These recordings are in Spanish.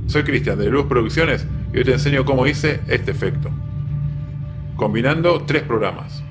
Soy Cristian de Luz Producciones y hoy te enseño cómo hice este efecto, combinando 3 programas.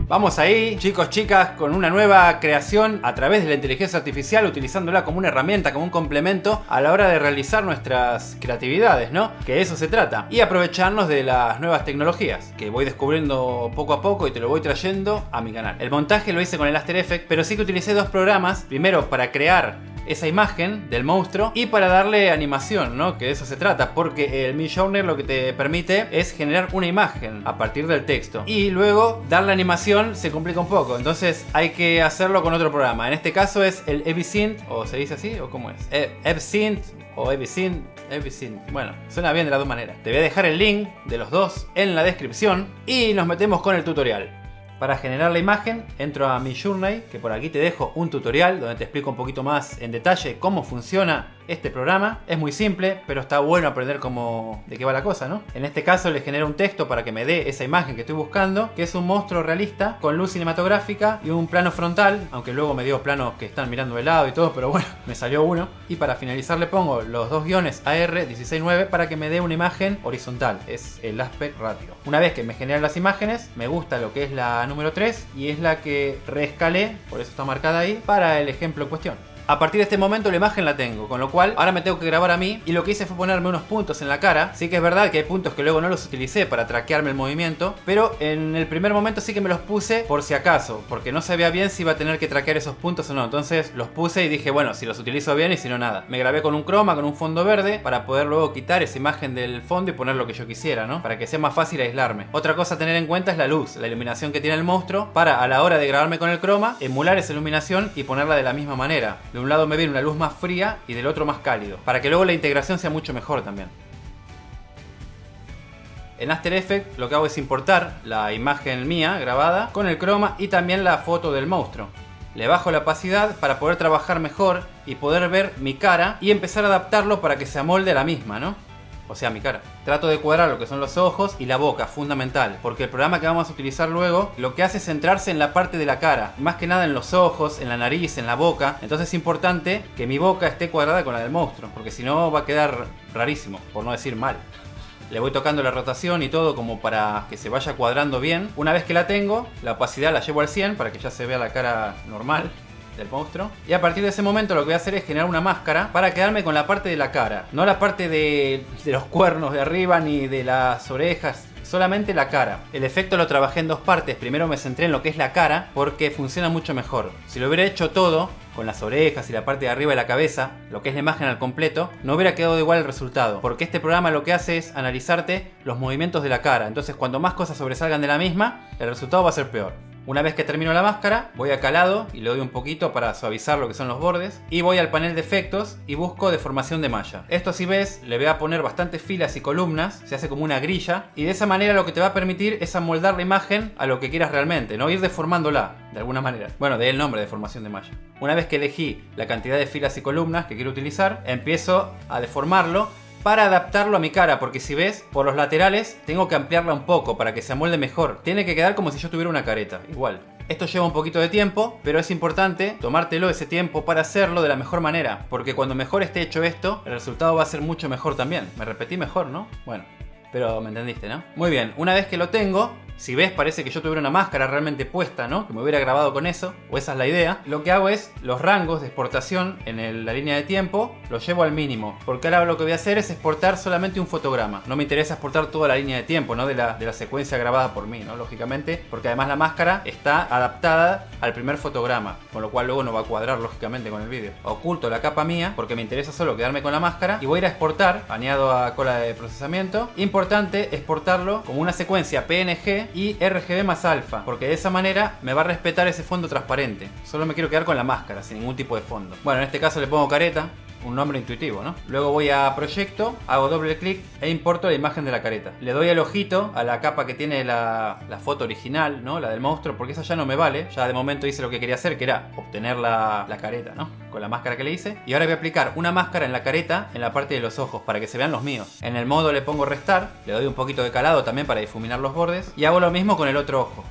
Vamos ahí, chicos, chicas, con una nueva creación a través de la inteligencia artificial, utilizándola como una herramienta, como un complemento a la hora de realizar nuestras creatividades, ¿no? Que de eso se trata. Y aprovecharnos de las nuevas tecnologías, que voy descubriendo poco a poco y te lo voy trayendo a mi canal. El montaje lo hice con el After Effects, pero sí que utilicé 2 programas. Primero para crear esa imagen del monstruo y para darle animación, ¿no? Que de eso se trata, porque el Midjourney lo que te permite es generar una imagen a partir del texto y luego darle animación se complica un poco, entonces hay que hacerlo con otro programa. En este caso es el Evisynth, o se dice así, o cómo es, Evisynth o Evisynth. Bueno, suena bien de las dos maneras. Te voy a dejar el link de los dos en la descripción y nos metemos con el tutorial. Para generar la imagen, entro a Midjourney, que por aquí te dejo un tutorial donde te explico un poquito más en detalle cómo funciona este programa. Es muy simple, pero está bueno aprender de qué va la cosa, ¿no? En este caso le genero un texto para que me dé esa imagen que estoy buscando, que es un monstruo realista con luz cinematográfica y un plano frontal, aunque luego me dio planos que están mirando de lado y todo, pero bueno, me salió uno. Y para finalizar le pongo los 2 guiones AR169 para que me dé una imagen horizontal, es el aspect ratio. Una vez que me generan las imágenes, me gusta lo que es la número 3 y es la que reescalé, por eso está marcada ahí, para el ejemplo en cuestión. A partir de este momento la imagen la tengo, con lo cual ahora me tengo que grabar a mí y lo que hice fue ponerme unos puntos en la cara. Sí que es verdad que hay puntos que luego no los utilicé para traquearme el movimiento, pero en el primer momento sí que me los puse por si acaso, porque no sabía bien si iba a tener que traquear esos puntos o no. Entonces los puse y dije, bueno, si los utilizo bien y si no, nada. Me grabé con un croma, con un fondo verde, para poder luego quitar esa imagen del fondo y poner lo que yo quisiera, ¿no? Para que sea más fácil aislarme. Otra cosa a tener en cuenta es la luz, la iluminación que tiene el monstruo, para a la hora de grabarme con el croma, emular esa iluminación y ponerla de la misma manera. De un lado me viene una luz más fría y del otro más cálido, para que luego la integración sea mucho mejor también. En After Effects lo que hago es importar la imagen mía grabada con el croma y también la foto del monstruo. Le bajo la opacidad para poder trabajar mejor y poder ver mi cara y empezar a adaptarlo para que se amolde a la misma, ¿no? O sea, mi cara. Trato de cuadrar lo que son los ojos y la boca, fundamental, porque el programa que vamos a utilizar luego lo que hace es centrarse en la parte de la cara, más que nada en los ojos, en la nariz, en la boca. Entonces es importante que mi boca esté cuadrada con la del monstruo, porque si no va a quedar rarísimo, por no decir mal. Le voy tocando la rotación y todo como para que se vaya cuadrando bien. Una vez que la tengo, la opacidad la llevo al 100 para que ya se vea la cara normal del monstruo. Y a partir de ese momento lo que voy a hacer es generar una máscara para quedarme con la parte de la cara. No la parte de los cuernos de arriba ni de las orejas. Solamente la cara. El efecto lo trabajé en 2 partes. Primero me centré en lo que es la cara porque funciona mucho mejor. Si lo hubiera hecho todo con las orejas y la parte de arriba de la cabeza, lo que es la imagen al completo, no hubiera quedado igual el resultado. Porque este programa lo que hace es analizarte los movimientos de la cara. Entonces cuando más cosas sobresalgan de la misma, el resultado va a ser peor. Una vez que termino la máscara, voy a calado y le doy un poquito para suavizar lo que son los bordes. Y voy al panel de efectos y busco deformación de malla. Esto, si ves, le voy a poner bastantes filas y columnas. Se hace como una grilla. Y de esa manera lo que te va a permitir es amoldar la imagen a lo que quieras realmente, ¿no? Ir deformándola de alguna manera. Bueno, de ahí el nombre, deformación de malla. Una vez que elegí la cantidad de filas y columnas que quiero utilizar, empiezo a deformarlo para adaptarlo a mi cara, porque si ves, por los laterales tengo que ampliarla un poco para que se amolde mejor. Tiene que quedar como si yo tuviera una careta, igual. Esto lleva un poquito de tiempo, pero es importante tomártelo ese tiempo para hacerlo de la mejor manera, porque cuando mejor esté hecho esto, el resultado va a ser mucho mejor también. Me repetí mejor, ¿no? Bueno, pero me entendiste, ¿no? Muy bien, una vez que lo tengo, si ves, parece que yo tuviera una máscara realmente puesta, ¿no? Que me hubiera grabado con eso, o esa es la idea. Lo que hago es los rangos de exportación en la línea de tiempo, los llevo al mínimo. Porque ahora lo que voy a hacer es exportar solamente un fotograma. No me interesa exportar toda la línea de tiempo, ¿no? De la secuencia grabada por mí, ¿no? Lógicamente, porque además la máscara está adaptada al primer fotograma, con lo cual luego no va a cuadrar, lógicamente, con el vídeo. Oculto la capa mía, porque me interesa solo quedarme con la máscara, y voy a ir a exportar, añado a cola de procesamiento. Importante exportarlo como una secuencia PNG y RGB más alfa, porque de esa manera me va a respetar ese fondo transparente. Solo me quiero quedar con la máscara, sin ningún tipo de fondo. Bueno, en este caso le pongo careta, un nombre intuitivo, ¿no? Luego voy a proyecto, hago doble clic e importo la imagen de la careta. Le doy el ojito a la capa que tiene la foto original, ¿no? La del monstruo, porque esa ya no me vale. Ya de momento hice lo que quería hacer, que era obtener la careta, ¿no? Con la máscara que le hice. Y ahora voy a aplicar una máscara en la careta en la parte de los ojos, para que se vean los míos. En el modo le pongo restar, le doy un poquito de calado también para difuminar los bordes. Y hago lo mismo con el otro ojo.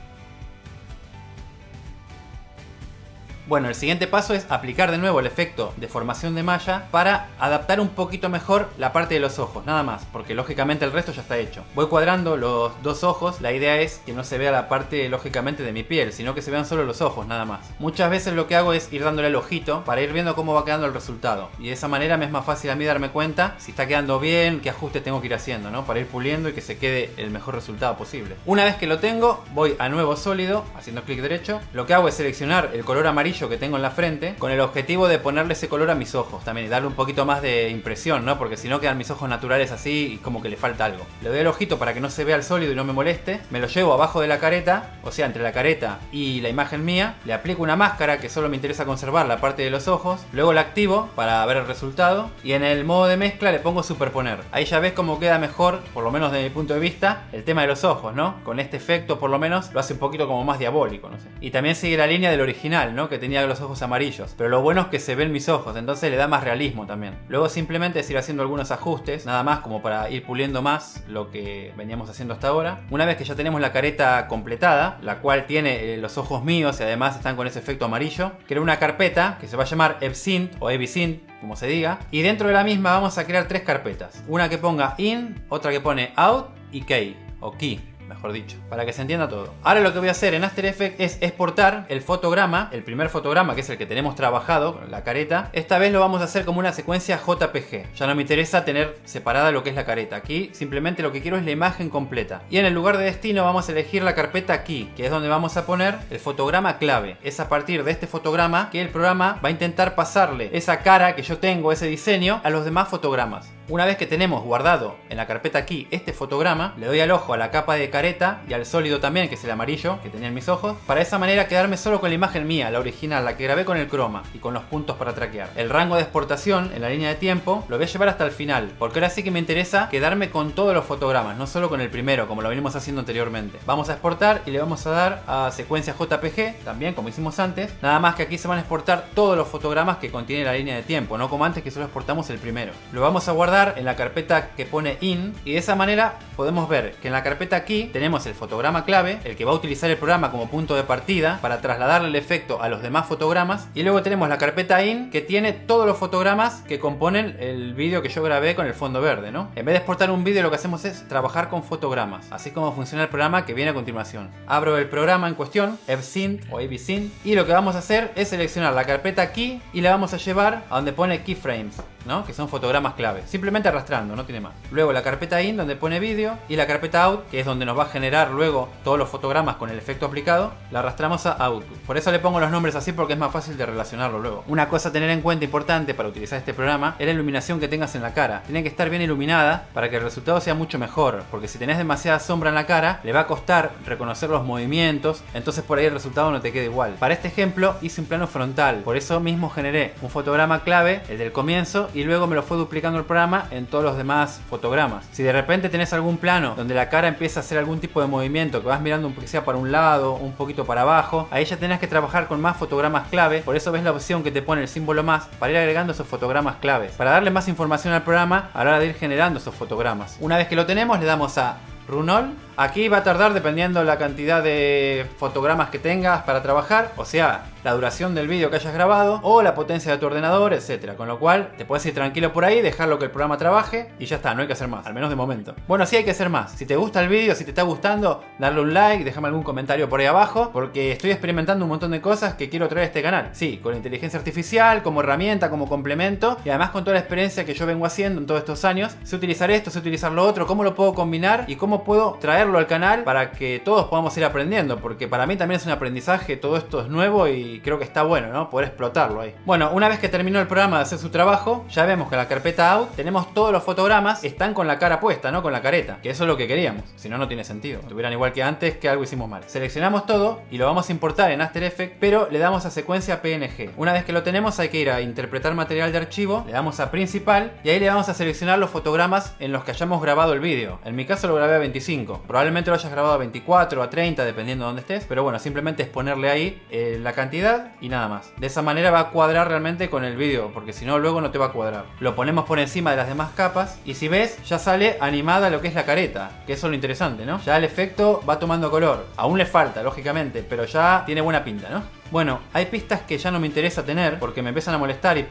Bueno, el siguiente paso es aplicar de nuevo el efecto de formación de malla para adaptar un poquito mejor la parte de los ojos, nada más, porque lógicamente el resto ya está hecho. Voy cuadrando los dos ojos, la idea es que no se vea la parte lógicamente de mi piel, sino que se vean solo los ojos, nada más. Muchas veces lo que hago es ir dándole el ojito para ir viendo cómo va quedando el resultado, y de esa manera me es más fácil a mí darme cuenta si está quedando bien, qué ajuste tengo que ir haciendo, ¿no? Para ir puliendo y que se quede el mejor resultado posible. Una vez que lo tengo, voy a nuevo sólido, haciendo clic derecho. Lo que hago es seleccionar el color amarillo que tengo en la frente, con el objetivo de ponerle ese color a mis ojos también y darle un poquito más de impresión, ¿no? Porque si no quedan mis ojos naturales así y como que le falta algo. Le doy el ojito para que no se vea el sólido y no me moleste. Me lo llevo abajo de la careta, o sea, entre la careta y la imagen mía. Le aplico una máscara que solo me interesa conservar la parte de los ojos. Luego la activo para ver el resultado. Y en el modo de mezcla le pongo superponer. Ahí ya ves cómo queda mejor, por lo menos desde mi punto de vista, el tema de los ojos, ¿no? Con este efecto por lo menos lo hace un poquito como más diabólico, no sé. Y también sigue la línea del original, ¿no? Que tenía los ojos amarillos. Pero lo bueno es que se ven mis ojos, entonces le da más realismo también. Luego simplemente es ir haciendo algunos ajustes, nada más como para ir puliendo más lo que veníamos haciendo hasta ahora. Una vez que ya tenemos la careta completada, la cual tiene los ojos míos y además están con ese efecto amarillo, creo una carpeta que se va a llamar EbSynth o EbSynth, como se diga, y dentro de la misma vamos a crear tres carpetas. Una que ponga in, otra que pone out y key, o key, mejor dicho, para que se entienda todo. Ahora lo que voy a hacer en After Effects es exportar el fotograma, el primer fotograma que es el que tenemos trabajado, la careta. Esta vez lo vamos a hacer como una secuencia JPG. Ya no me interesa tener separada lo que es la careta. Aquí simplemente lo que quiero es la imagen completa. Y en el lugar de destino vamos a elegir la carpeta Key, que es donde vamos a poner el fotograma clave. Es a partir de este fotograma que el programa va a intentar pasarle esa cara que yo tengo, ese diseño, a los demás fotogramas. Una vez que tenemos guardado en la carpeta aquí este fotograma, le doy al ojo a la capa de careta y al sólido también, que es el amarillo que tenía en mis ojos, para de esa manera quedarme solo con la imagen mía, la original, la que grabé con el croma y con los puntos para traquear. El rango de exportación en la línea de tiempo lo voy a llevar hasta el final, porque ahora sí que me interesa quedarme con todos los fotogramas, no solo con el primero, como lo venimos haciendo anteriormente. Vamos a exportar y le vamos a dar a secuencia JPG, también como hicimos antes, nada más que aquí se van a exportar todos los fotogramas que contiene la línea de tiempo, no como antes que solo exportamos el primero. Lo vamos a guardar en la carpeta que pone in, y de esa manera podemos ver que en la carpeta aquí tenemos el fotograma clave, el que va a utilizar el programa como punto de partida para trasladarle el efecto a los demás fotogramas, y luego tenemos la carpeta in que tiene todos los fotogramas que componen el vídeo que yo grabé con el fondo verde, ¿no? En vez de exportar un vídeo, lo que hacemos es trabajar con fotogramas, así como funciona el programa que viene a continuación. Abro el programa en cuestión, EbSynth o EbSynth, y lo que vamos a hacer es seleccionar la carpeta key y la vamos a llevar a donde pone keyframes, ¿no? Que son fotogramas clave, simplemente arrastrando, no tiene más. Luego la carpeta in donde pone vídeo, y la carpeta out, que es donde nos va a generar luego todos los fotogramas con el efecto aplicado, la arrastramos a output. Por eso le pongo los nombres así, porque es más fácil de relacionarlo luego. Una cosa a tener en cuenta importante para utilizar este programa es la iluminación que tengas en la cara. Tiene que estar bien iluminada para que el resultado sea mucho mejor, porque si tenés demasiada sombra en la cara le va a costar reconocer los movimientos, entonces por ahí el resultado no te queda igual. Para este ejemplo hice un plano frontal, por eso mismo generé un fotograma clave, el del comienzo, y luego me lo fue duplicando el programa en todos los demás fotogramas. Si de repente tenés algún plano donde la cara empieza a hacer algún tipo de movimiento, que vas mirando un poquito sea para un lado, un poquito para abajo, ahí ya tenés que trabajar con más fotogramas clave. Por eso ves la opción que te pone el símbolo más para ir agregando esos fotogramas claves, para darle más información al programa a la hora de ir generando esos fotogramas. Una vez que lo tenemos, le damos a Run All. Aquí va a tardar dependiendo la cantidad de fotogramas que tengas para trabajar, o sea, la duración del vídeo que hayas grabado o la potencia de tu ordenador, etcétera. Con lo cual te puedes ir tranquilo por ahí, dejarlo que el programa trabaje y ya está, no hay que hacer más, al menos de momento. Bueno, sí hay que hacer más. Si te gusta el vídeo, si te está gustando, darle un like, déjame algún comentario por ahí abajo, porque estoy experimentando un montón de cosas que quiero traer a este canal. Sí, con inteligencia artificial, como herramienta, como complemento, y además con toda la experiencia que yo vengo haciendo en todos estos años. Sé utilizar esto, sé utilizar lo otro, cómo lo puedo combinar y cómo puedo traerlo al canal para que todos podamos ir aprendiendo, porque para mí también es un aprendizaje, todo esto es nuevo y creo que está bueno, ¿no? Poder explotarlo ahí. Bueno, una vez que terminó el programa de hacer su trabajo, ya vemos que en la carpeta out tenemos todos los fotogramas, están con la cara puesta, ¿no? Con la careta, que eso es lo que queríamos, si no, no tiene sentido. Estuvieran igual que antes, que algo hicimos mal. Seleccionamos todo y lo vamos a importar en After Effects, pero le damos a secuencia PNG. Una vez que lo tenemos, hay que ir a interpretar material de archivo, le damos a principal y ahí le vamos a seleccionar los fotogramas en los que hayamos grabado el vídeo. En mi caso lo grabé a 25, probablemente lo hayas grabado a 24, a 30, dependiendo de dónde estés, pero bueno, simplemente es ponerle ahí la cantidad y nada más. De esa manera va a cuadrar realmente con el vídeo, porque si no luego no te va a cuadrar. Lo ponemos por encima de las demás capas y si ves, ya sale animada lo que es la careta, que eso es lo interesante, ¿no? Ya el efecto va tomando color. Aún le falta, lógicamente, pero ya tiene buena pinta, ¿no? Bueno, hay pistas que ya no me interesa tener porque me empiezan a molestar y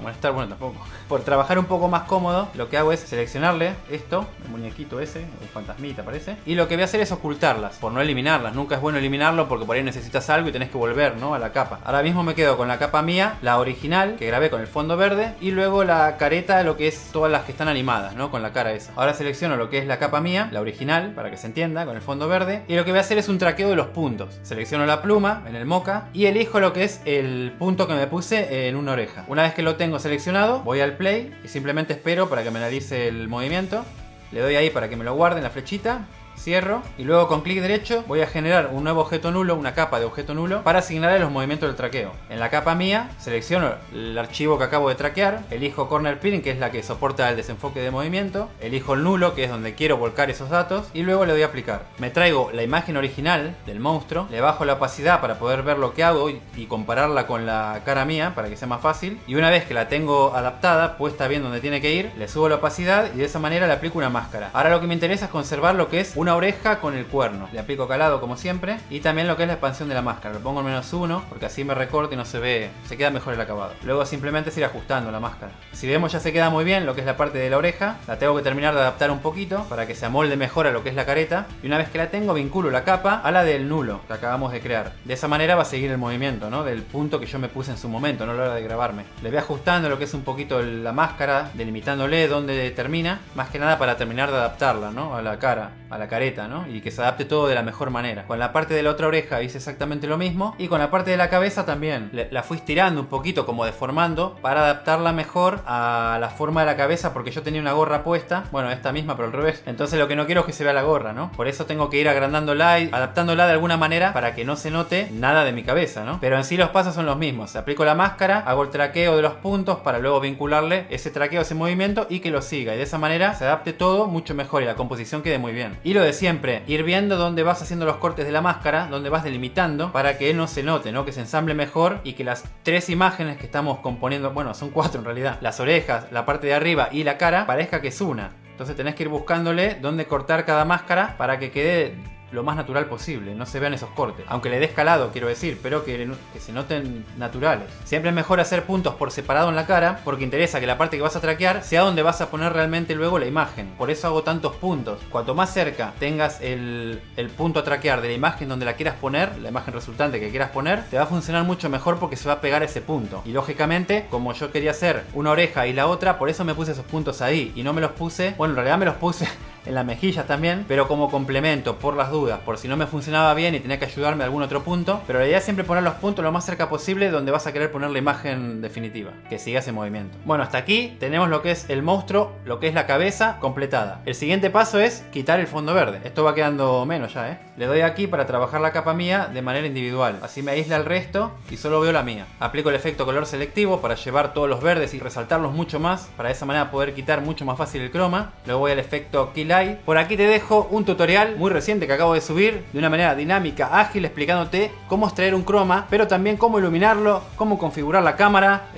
molestar, bueno, tampoco. Por trabajar un poco más cómodo, lo que hago es seleccionarle esto, el muñequito ese, el fantasmita parece, y lo que voy a hacer es ocultarlas, por no eliminarlas. Nunca es bueno eliminarlo porque por ahí necesitas algo y tenés que volver, ¿no?, a la capa. Ahora mismo me quedo con la capa mía, la original, que grabé con el fondo verde, y luego la careta, lo que es todas las que están animadas, ¿no?, con la cara esa. Ahora selecciono lo que es la capa mía, la original, para que se entienda, con el fondo verde, y lo que voy a hacer es un traqueo de los puntos. Selecciono la pluma en el Mocha y elijo lo que es el punto que me puse en una oreja. Una vez que lo tengo seleccionado, voy al play y simplemente espero para que me analice el movimiento. Le doy ahí para que me lo guarde en la flechita. Cierro y luego con clic derecho voy a generar un nuevo objeto nulo, una capa de objeto nulo, para asignarle los movimientos del traqueo. En la capa mía selecciono el archivo que acabo de traquear, elijo Corner Pin, que es la que soporta el desenfoque de movimiento, elijo el nulo, que es donde quiero volcar esos datos, y luego le doy a aplicar. Me traigo la imagen original del monstruo, le bajo la opacidad para poder ver lo que hago y compararla con la cara mía para que sea más fácil, y una vez que la tengo adaptada, puesta bien donde tiene que ir, le subo la opacidad y de esa manera le aplico una máscara. Ahora lo que me interesa es conservar lo que es una oreja con el cuerno. Le aplico calado como siempre y también lo que es la expansión de la máscara. Lo pongo en -1 porque así me recorta y no se ve, se queda mejor el acabado. Luego simplemente es ir ajustando la máscara. Si vemos ya se queda muy bien lo que es la parte de la oreja. La tengo que terminar de adaptar un poquito para que se amolde mejor a lo que es la careta. Y una vez que la tengo, vinculo la capa a la del nulo que acabamos de crear. De esa manera va a seguir el movimiento, ¿no?, del punto que yo me puse en su momento, no a la hora de grabarme. Le voy ajustando lo que es un poquito la máscara, delimitándole dónde termina, más que nada para terminar de adaptarla, ¿no?, a la cara, a la careta, ¿no?, y que se adapte todo de la mejor manera. Con la parte de la otra oreja hice exactamente lo mismo, y con la parte de la cabeza también. La fui estirando un poquito, como deformando, para adaptarla mejor a la forma de la cabeza, porque yo tenía una gorra puesta, bueno, esta misma pero al revés. Entonces lo que no quiero es que se vea la gorra, ¿no? Por eso tengo que ir agrandándola y adaptándola de alguna manera para que no se note nada de mi cabeza, ¿no? Pero en sí los pasos son los mismos. Aplico la máscara, hago el traqueo de los puntos para luego vincularle ese traqueo, ese movimiento, y que lo siga, y de esa manera se adapte todo mucho mejor y la composición quede muy bien. Y lo de siempre, ir viendo dónde vas haciendo los cortes de la máscara, dónde vas delimitando para que no se note, ¿no?, que se ensamble mejor y que las tres imágenes que estamos componiendo, bueno, son 4 en realidad, las orejas, la parte de arriba y la cara, parezca que es una. Entonces tenés que ir buscándole dónde cortar cada máscara para que quede lo más natural posible, no se vean esos cortes, aunque le des calado, quiero decir, pero que se noten naturales. Siempre es mejor hacer puntos por separado en la cara, porque interesa que la parte que vas a traquear sea donde vas a poner realmente luego la imagen. Por eso hago tantos puntos. Cuanto más cerca tengas el punto a traquear de la imagen donde la quieras poner, la imagen resultante que quieras poner, te va a funcionar mucho mejor porque se va a pegar ese punto. Y lógicamente, como yo quería hacer una oreja y la otra, por eso me puse esos puntos ahí y no me los puse, bueno, en realidad me los puse en las mejillas también, pero como complemento, por las dudas, por si no me funcionaba bien y tenía que ayudarme a algún otro punto. Pero la idea es siempre poner los puntos lo más cerca posible donde vas a querer poner la imagen definitiva, que siga ese movimiento. Bueno, hasta aquí tenemos lo que es el monstruo, lo que es la cabeza completada. El siguiente paso es quitar el fondo verde. Esto va quedando menos ya, Le doy aquí para trabajar la capa mía de manera individual. Así me aísla el resto y solo veo la mía. Aplico el efecto color selectivo para llevar todos los verdes y resaltarlos mucho más, para de esa manera poder quitar mucho más fácil el croma. Luego voy al efecto Key Light. Por aquí te dejo un tutorial muy reciente que acabo de subir de una manera dinámica, ágil, explicándote cómo extraer un croma, pero también cómo iluminarlo, cómo configurar la cámara.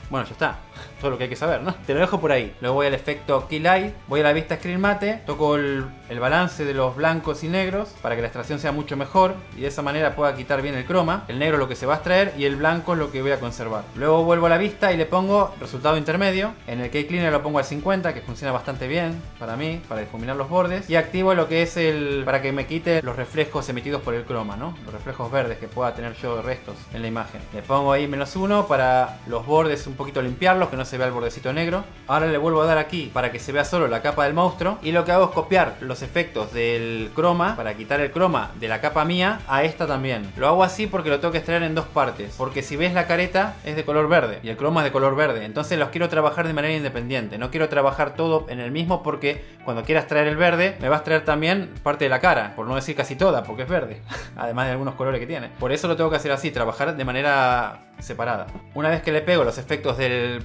Bueno, ya está. Todo lo que hay que saber, ¿no? Te lo dejo por ahí. Luego voy al efecto Key Light, voy a la vista Screen Mate, toco el balance de los blancos y negros para que la extracción sea mucho mejor y de esa manera pueda quitar bien el croma. El negro es lo que se va a extraer y el blanco es lo que voy a conservar. Luego vuelvo a la vista y le pongo resultado intermedio. En el Key Cleaner lo pongo al 50, que funciona bastante bien para mí, para difuminar los bordes. Y activo lo que es para que me quite los reflejos emitidos por el croma, ¿no? Los reflejos verdes que pueda tener yo de restos en la imagen. Le pongo ahí -1 para los bordes un poquito limpiarlos, que no se vea el bordecito negro. Ahora le vuelvo a dar aquí para que se vea solo la capa del monstruo. Y lo que hago es copiar los efectos del croma para quitar el croma de la capa mía a esta también. Lo hago así porque lo tengo que extraer en dos partes. Porque si ves la careta es de color verde y el croma es de color verde. Entonces los quiero trabajar de manera independiente. No quiero trabajar todo en el mismo porque cuando quieras traer el verde me va a extraer también parte de la cara. Por no decir casi toda porque es verde. Además de algunos colores que tiene. Por eso lo tengo que hacer así. Trabajar de manera separada. Una vez que le pego los efectos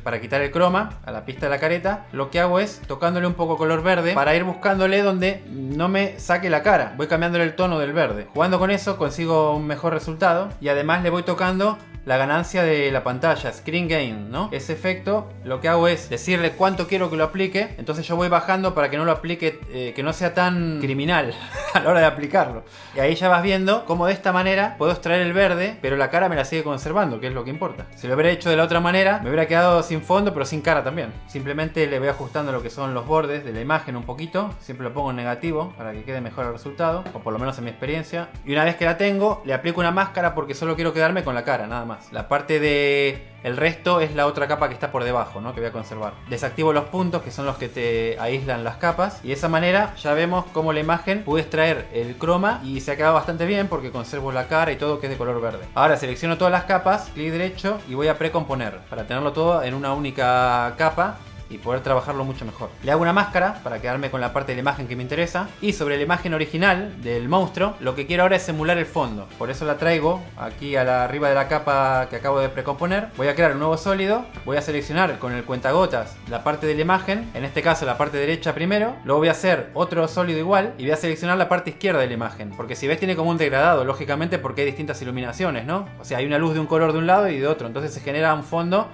para quitar el croma a la pista de la careta, lo que hago es tocándole un poco color verde para ir buscándole donde no me saque la cara. Voy cambiándole el tono del verde. Jugando con eso consigo un mejor resultado y además le voy tocando la ganancia de la pantalla, Screen Gain, ¿no? Ese efecto lo que hago es decirle cuánto quiero que lo aplique. Entonces yo voy bajando para que no lo aplique, que no sea tan criminal a la hora de aplicarlo. Y ahí ya vas viendo cómo de esta manera puedo extraer el verde, pero la cara me la sigue conservando, que es lo que importa. Si lo hubiera hecho de la otra manera, me hubiera quedado sin fondo, pero sin cara también. Simplemente le voy ajustando lo que son los bordes de la imagen un poquito. Siempre lo pongo en negativo para que quede mejor el resultado, o por lo menos en mi experiencia. Y una vez que la tengo, le aplico una máscara porque solo quiero quedarme con la cara, nada más. La parte de... el resto es la otra capa que está por debajo, ¿no? Que voy a conservar. Desactivo los puntos, que son los que te aíslan las capas. Y de esa manera ya vemos cómo la imagen pude extraer el croma y se ha quedado bastante bien porque conservo la cara y todo que es de color verde. Ahora selecciono todas las capas, clic derecho y voy a precomponer para tenerlo todo en una única capa y poder trabajarlo mucho mejor. Le hago una máscara para quedarme con la parte de la imagen que me interesa, y sobre la imagen original del monstruo lo que quiero ahora es emular el fondo. Por eso la traigo aquí arriba de la capa que acabo de precomponer. Voy a crear un nuevo sólido, voy a seleccionar con el cuentagotas la parte de la imagen, en este caso la parte derecha primero, luego voy a hacer otro sólido igual y voy a seleccionar la parte izquierda de la imagen, porque si ves tiene como un degradado, lógicamente porque hay distintas iluminaciones, ¿no? O sea, hay una luz de un color de un lado y de otro, entonces se genera un fondo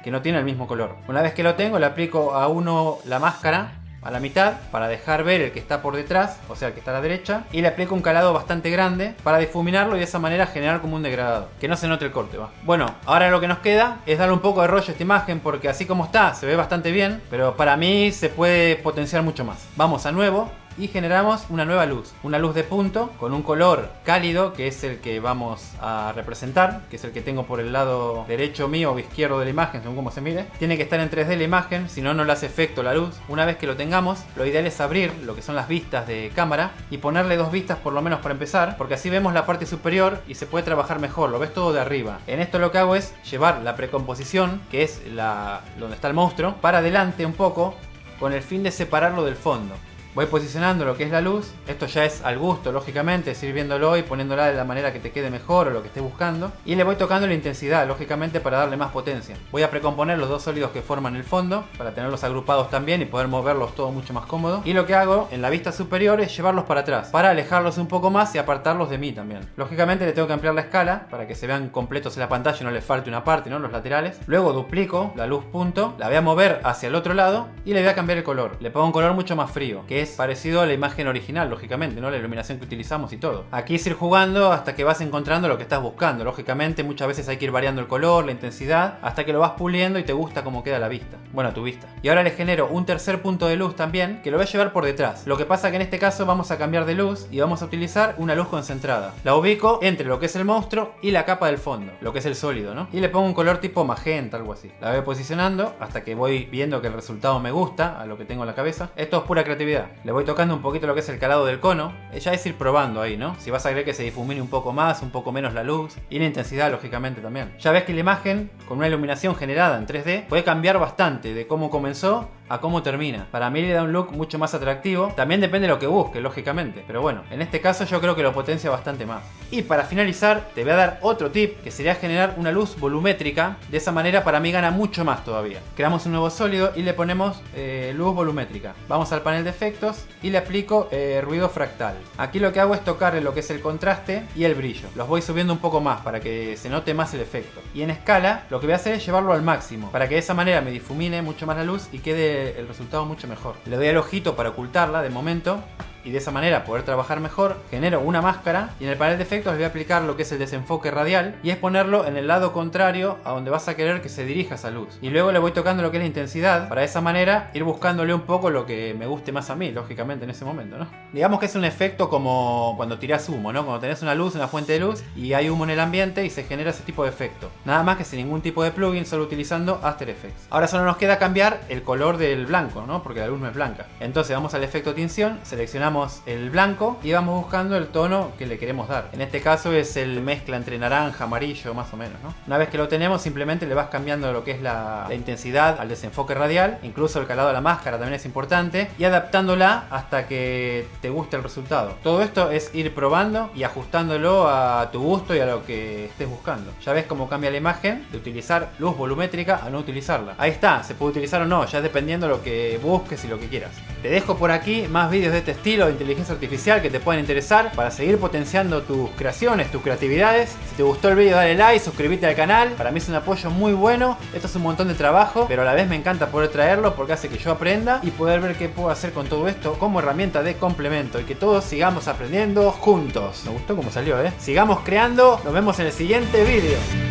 que no tiene el mismo color. Una vez que lo tengo, le aplico a uno la máscara a la mitad para dejar ver el que está por detrás, o sea el que está a la derecha, y le aplico un calado bastante grande para difuminarlo y de esa manera generar como un degradado, que no se note el corte, va. Bueno, ahora lo que nos queda es darle un poco de rollo a esta imagen, porque así como está se ve bastante bien, pero para mí se puede potenciar mucho más. Vamos a nuevo y generamos una nueva luz, una luz de punto con un color cálido, que es el que vamos a representar, que es el que tengo por el lado derecho mío o izquierdo de la imagen, según como se mire. Tiene que estar en 3D la imagen, si no, no le hace efecto la luz. Una vez que lo tengamos, lo ideal es abrir lo que son las vistas de cámara y ponerle 2 vistas por lo menos para empezar, porque así vemos la parte superior y se puede trabajar mejor, lo ves todo de arriba. En esto lo que hago es llevar la precomposición, que es donde está el monstruo, para adelante un poco, con el fin de separarlo del fondo. Voy posicionando lo que es la luz, esto ya es al gusto, lógicamente, es ir viéndolo y poniéndola de la manera que te quede mejor o lo que esté buscando. Y le voy tocando la intensidad, lógicamente, para darle más potencia. Voy a precomponer los dos sólidos que forman el fondo, para tenerlos agrupados también y poder moverlos todo mucho más cómodo. Y lo que hago en la vista superior es llevarlos para atrás, para alejarlos un poco más y apartarlos de mí también. Lógicamente le tengo que ampliar la escala, para que se vean completos en la pantalla y no les falte una parte, ¿no? Los laterales. Luego duplico la luz punto, la voy a mover hacia el otro lado y le voy a cambiar el color. Le pongo un color mucho más frío, que es parecido a la imagen original, lógicamente, ¿no? La iluminación que utilizamos y todo. Aquí es ir jugando hasta que vas encontrando lo que estás buscando. Lógicamente, muchas veces hay que ir variando el color, la intensidad, hasta que lo vas puliendo y te gusta cómo queda la vista. Bueno, tu vista. Y ahora le genero un tercer punto de luz también, que lo voy a llevar por detrás. Lo que pasa que en este caso vamos a cambiar de luz y vamos a utilizar una luz concentrada. La ubico entre lo que es el monstruo y la capa del fondo, lo que es el sólido, ¿no? Y le pongo un color tipo magenta, algo así. La voy posicionando hasta que voy viendo que el resultado me gusta a lo que tengo en la cabeza. Esto es pura creatividad. Le voy tocando un poquito lo que es el calado del cono. Ya es ir probando ahí, ¿no? Si vas a querer que se difumine un poco más, un poco menos la luz y la intensidad, lógicamente, también. Ya ves que la imagen, con una iluminación generada en 3D, puede cambiar bastante de cómo comenzó a cómo termina. Para mí le da un look mucho más atractivo. También depende de lo que busques, lógicamente, pero bueno, en este caso yo creo que lo potencia bastante más. Y para finalizar te voy a dar otro tip, que sería generar una luz volumétrica. De esa manera para mí gana mucho más todavía. Creamos un nuevo sólido y le ponemos luz volumétrica. Vamos al panel de efectos y le aplico ruido fractal. Aquí lo que hago es tocar lo que es el contraste y el brillo. Los voy subiendo un poco más para que se note más el efecto. Y en escala lo que voy a hacer es llevarlo al máximo, para que de esa manera me difumine mucho más la luz y quede el resultado mucho mejor. Le doy al ojito para ocultarla de momento y de esa manera poder trabajar mejor. Genero una máscara y en el panel de efectos les voy a aplicar lo que es el desenfoque radial, y es ponerlo en el lado contrario a donde vas a querer que se dirija esa luz. Y luego le voy tocando lo que es la intensidad, para de esa manera ir buscándole un poco lo que me guste más a mí, lógicamente, en ese momento, ¿no? Digamos que es un efecto como cuando tirás humo, ¿no? Cuando tenés una luz, una fuente de luz y hay humo en el ambiente y se genera ese tipo de efecto. Nada más que sin ningún tipo de plugin, solo utilizando After Effects. Ahora solo nos queda cambiar el color del blanco, ¿no? Porque la luz no es blanca. Entonces vamos al efecto tinción, seleccionamos el blanco y vamos buscando el tono que le queremos dar. En este caso es el mezcla entre naranja, amarillo, más o menos, ¿no? Una vez que lo tenemos, simplemente le vas cambiando lo que es la intensidad al desenfoque radial, incluso el calado de la máscara también es importante, y adaptándola hasta que te guste el resultado. Todo esto es ir probando y ajustándolo a tu gusto y a lo que estés buscando. Ya ves cómo cambia la imagen de utilizar luz volumétrica a no utilizarla. Ahí está, se puede utilizar o no, ya dependiendo de lo que busques y lo que quieras. Te dejo por aquí más vídeos de este estilo. de inteligencia artificial que te pueden interesar para seguir potenciando tus creaciones, tus creatividades. Si te gustó el vídeo, dale like, suscríbete al canal. Para mí es un apoyo muy bueno. Esto es un montón de trabajo, pero a la vez me encanta poder traerlo porque hace que yo aprenda y poder ver qué puedo hacer con todo esto como herramienta de complemento y que todos sigamos aprendiendo juntos. Me gustó cómo salió, Sigamos creando. Nos vemos en el siguiente vídeo.